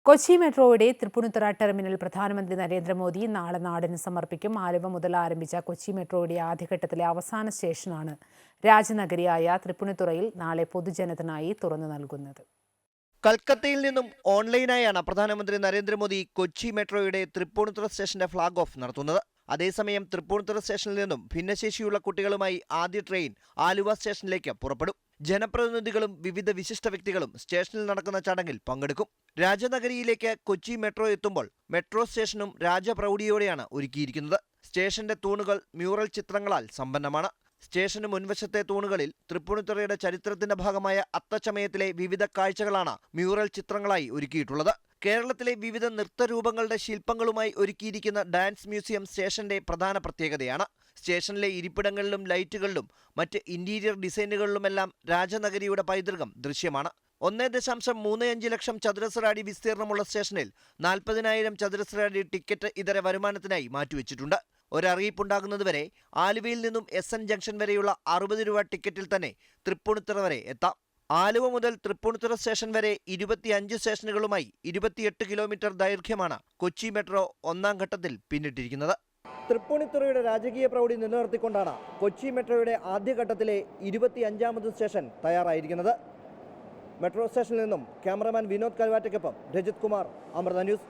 കൊച്ചി മെട്രോയുടെ തൃപ്പൂണിത്തുറ ടെർമിനൽ പ്രധാനമന്ത്രി നരേന്ദ്രമോദി നാളെ നാടിന് സമർപ്പിക്കും. ആലുവ മുതൽ ആരംഭിച്ച കൊച്ചി മെട്രോയുടെ ആദ്യഘട്ടത്തിലെ അവസാന സ്റ്റേഷനാണ് രാജനഗരിയായ തൃപ്പൂണിത്തുറയിൽ നാളെ പൊതുജനത്തിനായി തുറന്നു നൽകുന്നത്. കൽക്കത്തയിൽ നിന്നും ഓൺലൈനായാണ് പ്രധാനമന്ത്രി നരേന്ദ്രമോദി കൊച്ചി മെട്രോയുടെ തൃപ്പൂണിത്തുറ സ്റ്റേഷന്റെ ഫ്ളാഗ് ഓഫ് നടത്തുന്നത്. അതേസമയം തൃപ്പൂണിത്തുറ സ്റ്റേഷനിൽ നിന്നും ഭിന്നശേഷിയുള്ള കുട്ടികളുമായി ആദ്യ ട്രെയിൻ ആലുവ സ്റ്റേഷനിലേക്ക് പുറപ്പെടും. ജനപ്രതിനിധികളും വിവിധ വിശിഷ്ട വ്യക്തികളും സ്റ്റേഷനിൽ നടക്കുന്ന ചടങ്ങിൽ പങ്കെടുക്കും. രാജനഗരിയിലേക്ക് കൊച്ചി മെട്രോ എത്തുമ്പോൾ മെട്രോ സ്റ്റേഷനും രാജപ്രൗഢിയോടെയാണ് ഒരുക്കിയിരിക്കുന്നത്. സ്റ്റേഷന്റെ തൂണുകൾ മ്യൂറൽ ചിത്രങ്ങളാൽ സമ്പന്നമാണ്. സ്റ്റേഷന് മുൻവശത്തെ തൂണുകളിൽ തൃപ്പൂണിത്തുറയുടെ ചരിത്രത്തിന്റെ ഭാഗമായ അത്തച്ചമയത്തിലെ വിവിധ കാഴ്ചകളാണ് മ്യൂറൽ ചിത്രങ്ങളായി ഒരുക്കിയിട്ടുള്ളത്. കേരളത്തിലെ വിവിധ നൃത്തരൂപങ്ങളുടെ ശില്പങ്ങളുമായി ഒരുക്കിയിരിക്കുന്ന ഡാൻസ് മ്യൂസിയം സ്റ്റേഷന്റെ പ്രധാന പ്രത്യേകതയാണ്. സ്റ്റേഷനിലെ ഇരിപ്പിടങ്ങളിലും ലൈറ്റുകളിലും മറ്റ് ഇന്റീരിയർ ഡിസൈനുകളിലുമെല്ലാം രാജനഗരിയുടെ പൈതൃകം ദൃശ്യമാണ്. 1.35 ലക്ഷം ചതുരശ്ര അടി വിസ്തീർണമുള്ള സ്റ്റേഷനിൽ 40,000 ചതുരശ്ര അടി ടിക്കറ്റ് ഇതര വരുമാനത്തിനായി മാറ്റിവെച്ചിട്ടുണ്ട്. ഒരറിയിപ്പുണ്ടാകുന്നതുവരെ ആലുവയിൽ നിന്നും SN ജംഗ്ഷൻ വരെയുള്ള 60 രൂപ ടിക്കറ്റിൽ തന്നെ തൃപ്പൂണിത്തുറ വരെ എത്താം. ആലുവ മുതൽ തൃപ്പൂണിത്തുറ സ്റ്റേഷൻ വരെ 25 സ്റ്റേഷനുകളുമായി 28 കിലോമീറ്റർ ദൈർഘ്യമാണ് കൊച്ചി മെട്രോ ഒന്നാം ഘട്ടത്തിൽ പിന്നിട്ടിരിക്കുന്നത്. തൃപ്പൂണിത്തുറയുടെ രാജകീയ പ്രൗഢി നിലനിർത്തിക്കൊണ്ടാണ് കൊച്ചി മെട്രോയുടെ ആദ്യഘട്ടത്തിലെ 25ാമത് സ്റ്റേഷൻ തയ്യാറായിരിക്കുന്നത്. മെട്രോ സ്റ്റേഷനിൽ നിന്നും ക്യാമറമാൻ വിനോദ് കൽവാറ്റയ്ക്കൊപ്പം രജിത് കുമാർ, അമൃത ന്യൂസ്.